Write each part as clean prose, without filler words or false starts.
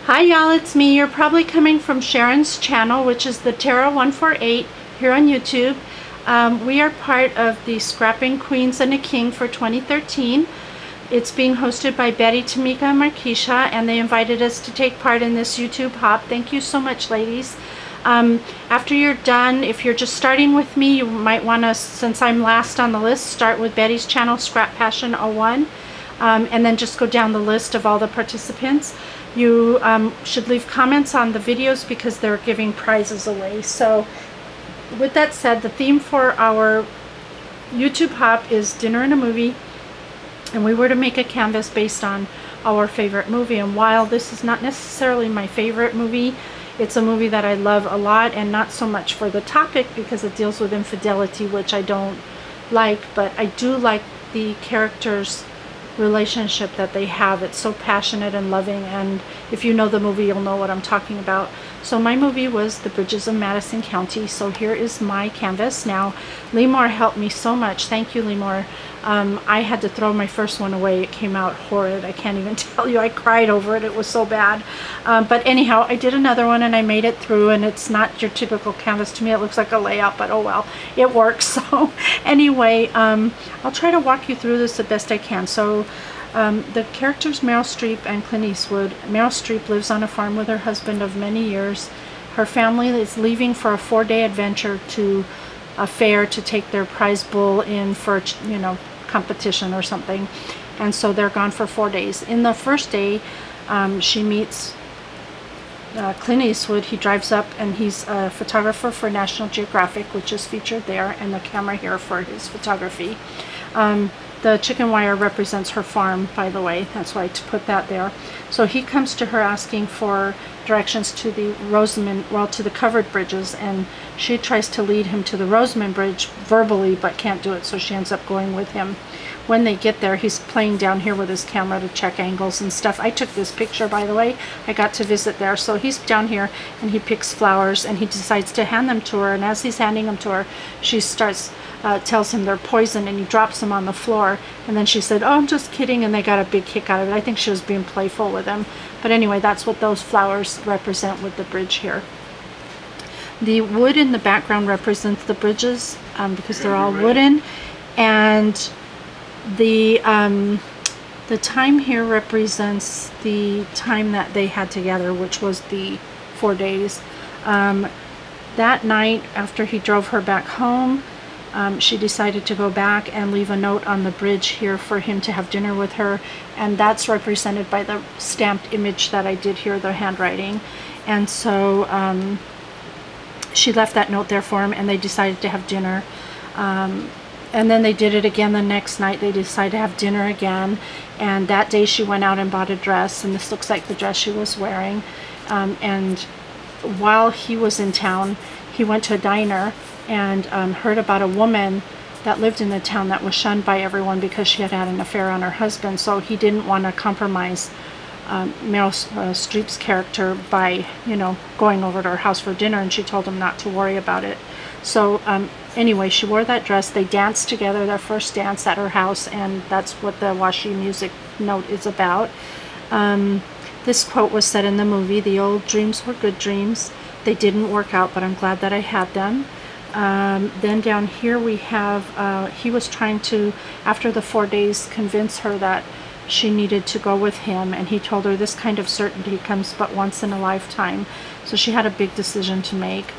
Hi y'all, it's me. You're probably coming from Sharon's channel, which is the Tarot 148 here on YouTube. We are part of the Scrappin Queens and a King for 2013. It's being hosted by Betty, Tamika, and Markeisha, and they invited us to take part in this YouTube hop. Thank you so much, ladies. After you're done, if you're just starting with me, you might want to, since I'm last on the list, start with Betty's channel, Scrap Passion 01, and then just go down the list of all the participants. You should leave comments on the videos because they're giving prizes away. So with that said, the theme for our YouTube hop is dinner and a movie, and we were to make a canvas based on our favorite movie. And while this is not necessarily my favorite movie, it's a movie that I love a lot, and not so much for the topic because it deals with infidelity, which I don't like, but I do like the characters' relationship that they have. It's so passionate and loving, and if you know the movie, you'll know what I'm talking about. So my movie was The Bridges of Madison County. So here is my canvas. Now, Lemore helped me so much. Thank you, Lemore. I had to throw my first one away. It came out horrid. I can't even tell you. I cried over it. It was so bad. But anyhow, I did another one and I made it through, and it's not your typical canvas. To me, it looks like a layout, but oh well, it works. So anyway, I'll try to walk you through this the best I can. So the characters Meryl Streep and Clint Eastwood. Meryl Streep lives on a farm with her husband of many years. Her family is leaving for a 4-day adventure to a fair to take their prize bull in for, you know, competition or something, and so they're gone for 4 days. In the first day, she meets Clint Eastwood. He drives up, and he's a photographer for National Geographic, which is featured there, and the camera here for his photography. The chicken wire represents her farm, by the way. That's why to put that there. So he comes to her asking for directions to the Rosamond, well, to the covered bridges, and she tries to lead him to the Rosamond Bridge verbally, but can't do it, so she ends up going with him. When they get there, he's playing down here with his camera to check angles and stuff. I took this picture, by the way. I got to visit there. So he's down here, and he picks flowers, and he decides to hand them to her, and as he's handing them to her, she starts tells him they're poison, and he drops them on the floor, and then she said, "Oh, I'm just kidding," and they got a big kick out of it. I think she was being playful with him, but anyway, that's what those flowers represent with the bridge here. The wood in the background represents the bridges because they're all wooden, and the time here represents the time that they had together, which was the 4 days. That night, after he drove her back home, she decided to go back and leave a note on the bridge here for him to have dinner with her, and that's represented by the stamped image that I did here, the handwriting. And so she left that note there for him, and they decided to have dinner. And then they did it again the next night. They decided to have dinner again, and that day she went out and bought a dress, and this looks like the dress she was wearing. And while he was in town, he went to a diner and heard about a woman that lived in the town that was shunned by everyone because she had had an affair on her husband. So he didn't want to compromise Meryl Streep's character by, you know, going over to her house for dinner, and she told him not to worry about it. So anyway, she wore that dress. They danced together, their first dance at her house, and that's what the washi music note is about. This quote was said in the movie, "The old dreams were good dreams. They didn't work out, but I'm glad that I had them." Then down here we have, he was trying to, after the 4 days, convince her that she needed to go with him, and he told her this kind of certainty comes but once in a lifetime. So she had a big decision to make.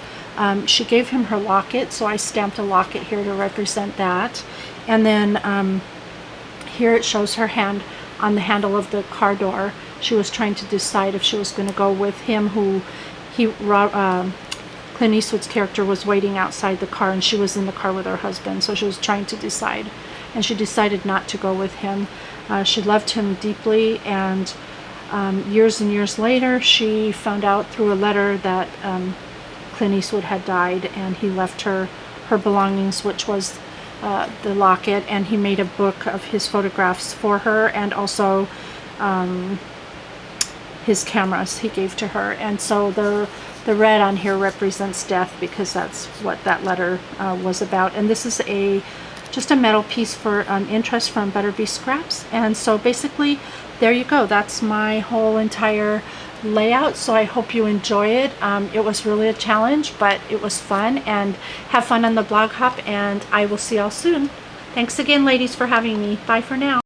She gave him her locket, so I stamped a locket here to represent that. And then here it shows her hand on the handle of the car door. She was trying to decide if she was going to go with him, who Clint Eastwood's character was waiting outside the car, and she was in the car with her husband, so she was trying to decide, and she decided not to go with him. She loved him deeply, and years and years later she found out through a letter that Clint Eastwood had died, and he left her her belongings, which was the locket, and he made a book of his photographs for her, and also his cameras he gave to her. And so the red on here represents death, because that's what that letter was about. And this is just a metal piece for interest from Butterbee Scraps. And so basically, there you go. That's my whole entire layout, so I hope you enjoy it. It was really a challenge, but it was fun, and have fun on the blog hop, and I will see y'all soon. Thanks again, ladies, for having me. Bye for now.